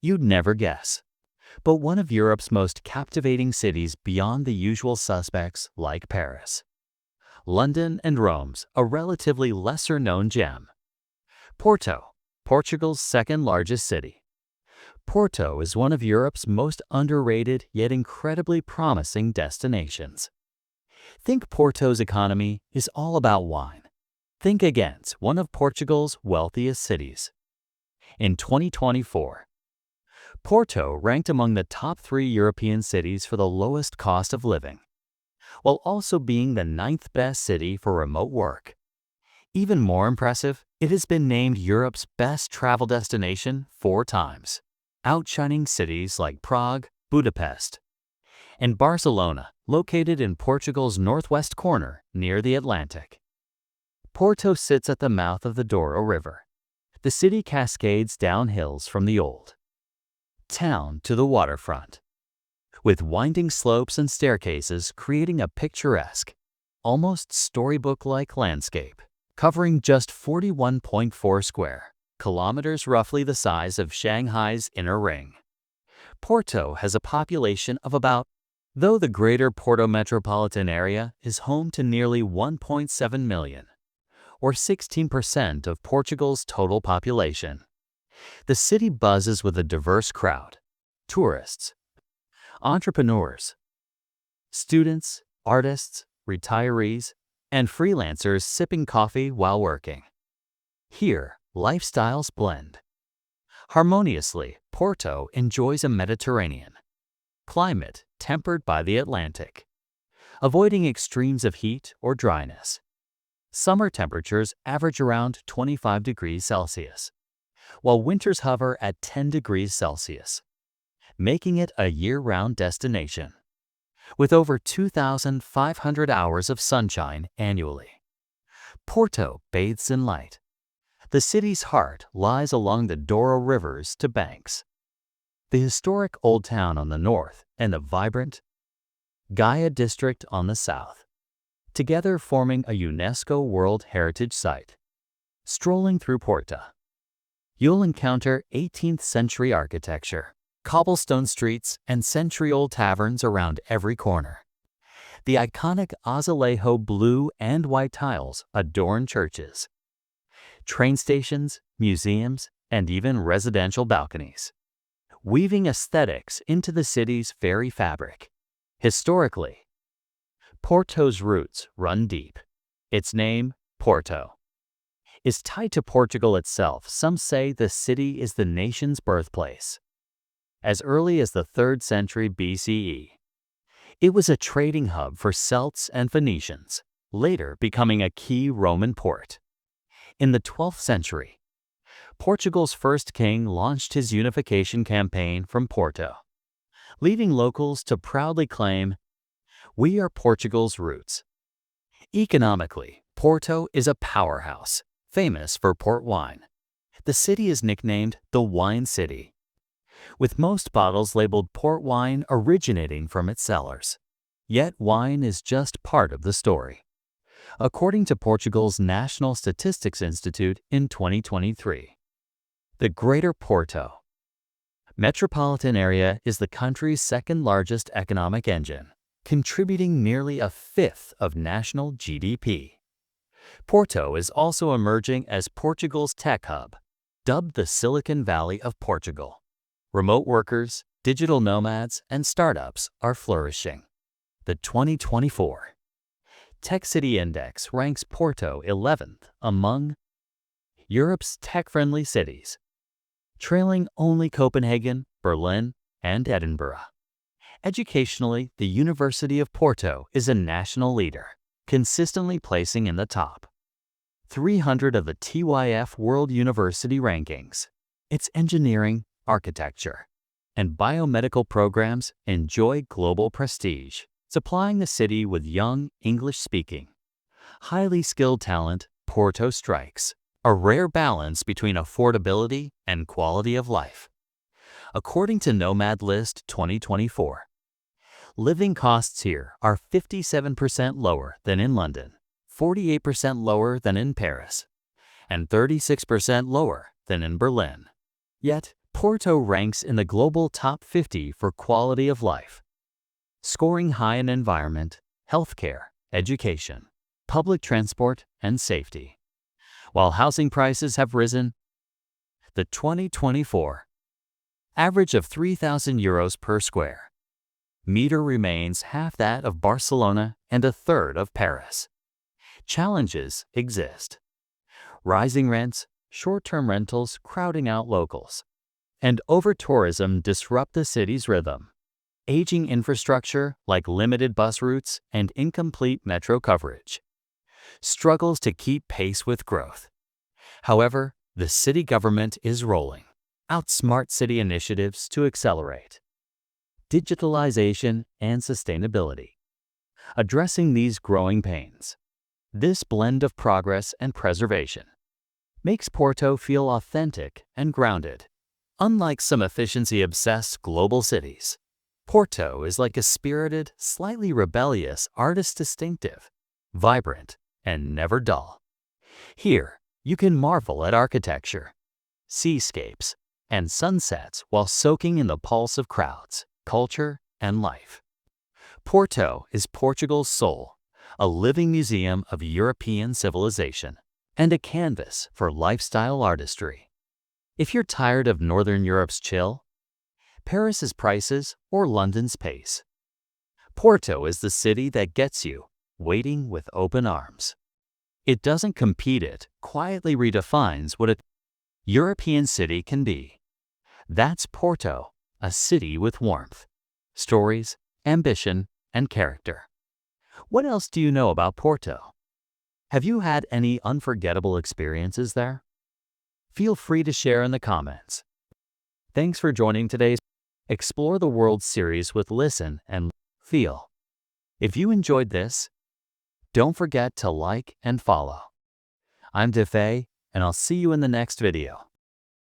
You'd never guess. But one of Europe's most captivating cities beyond the usual suspects like Paris. London and Rome's a relatively lesser-known gem. Porto, Portugal's second largest city. Porto is one of Europe's most underrated yet incredibly promising destinations. Think Porto's economy is all about wine. Think against one of Portugal's wealthiest cities. In 2024, Porto ranked among the top 3 European cities for the lowest cost of living, while also being the 9th best city for remote work. Even more impressive, it has been named Europe's best travel destination 4 times, outshining cities like Prague, Budapest, and Barcelona, located in Portugal's northwest corner near the Atlantic. Porto sits at the mouth of the Douro River. The city cascades down hills from the old town to the waterfront, with winding slopes and staircases creating a picturesque, almost storybook-like landscape, covering just 41.4 square kilometers, roughly the size of Shanghai's inner ring. Porto has a population of about, though the greater Porto metropolitan area is home to nearly 1.7 million, or 16% of Portugal's total population. The city buzzes with a diverse crowd: tourists, entrepreneurs, students, artists, retirees, and freelancers sipping coffee while working. Here, lifestyles blend harmoniously. Porto enjoys a Mediterranean climate tempered by the Atlantic, avoiding extremes of heat or dryness. Summer temperatures average around 25 degrees Celsius, while winters hover at 10 degrees Celsius, making it a year-round destination, with over 2,500 hours of sunshine annually. Porto bathes in light. The city's heart lies along the Douro River's two banks. The historic Old Town on the north and the vibrant Gaia district on the south, together forming a UNESCO World Heritage Site. Strolling through Porto, you'll encounter 18th century architecture, cobblestone streets, and century-old taverns around every corner. The iconic azulejo blue and white tiles adorn churches, train stations, museums, and even residential balconies, weaving aesthetics into the city's very fabric. Historically, Porto's roots run deep. Its name, Porto, is tied to Portugal itself. Some say the city is the nation's birthplace. As early as the 3rd century BCE, it was a trading hub for Celts and Phoenicians, later becoming a key Roman port. In the 12th century, Portugal's first king launched his unification campaign from Porto, leading locals to proudly claim, "We are Portugal's roots." Economically, Porto is a powerhouse, famous for port wine. The city is nicknamed the Wine City, with most bottles labeled port wine originating from its cellars. Yet wine is just part of the story. According to Portugal's National Statistics Institute in 2023, the Greater Porto metropolitan area is the country's second largest economic engine, contributing nearly a fifth of national GDP. Porto is also emerging as Portugal's tech hub, dubbed the Silicon Valley of Portugal. Remote workers, digital nomads, and startups are flourishing. The 2024 Tech City Index ranks Porto 11th among Europe's tech-friendly cities, trailing only Copenhagen, Berlin, and Edinburgh. Educationally, the University of Porto is a national leader, consistently placing in the top 300 of the TÜV World University Rankings. Its engineering, architecture, and biomedical programs enjoy global prestige, supplying the city with young, English-speaking, highly skilled talent. Porto strikes a rare balance between affordability and quality of life. According to Nomad List 2024, living costs here are 57% lower than in London, 48% lower than in Paris, and 36% lower than in Berlin. Yet, Porto ranks in the global top 50 for quality of life, scoring high in environment, healthcare, education, public transport, and safety. While housing prices have risen, the 2024 average of €3,000 per square meter remains half that of Barcelona and a third of Paris. Challenges exist: rising rents, short-term rentals crowding out locals, and over-tourism disrupt the city's rhythm. Aging infrastructure like limited bus routes and incomplete metro coverage struggles to keep pace with growth. However, the city government is rolling out smart city initiatives to accelerate digitalization and sustainability, addressing these growing pains. This blend of progress and preservation makes Porto feel authentic and grounded. Unlike some efficiency-obsessed global cities, Porto is like a spirited, slightly rebellious artist, distinctive, vibrant, and never dull. Here, you can marvel at architecture, seascapes, and sunsets while soaking in the pulse of crowds, culture, and life. Porto is Portugal's soul, a living museum of European civilization, and a canvas for lifestyle artistry. If you're tired of Northern Europe's chill, Paris's prices, or London's pace, Porto is the city that gets you, waiting with open arms. It doesn't compete, it quietly redefines what a European city can be. That's Porto, a city with warmth, stories, ambition, and character. What else do you know about Porto? Have you had any unforgettable experiences there? Feel free to share in the comments. Thanks for joining today's Explore the World series with Listen and Feel. If you enjoyed this, don't forget to like and follow. I'm Defay, and I'll see you in the next video.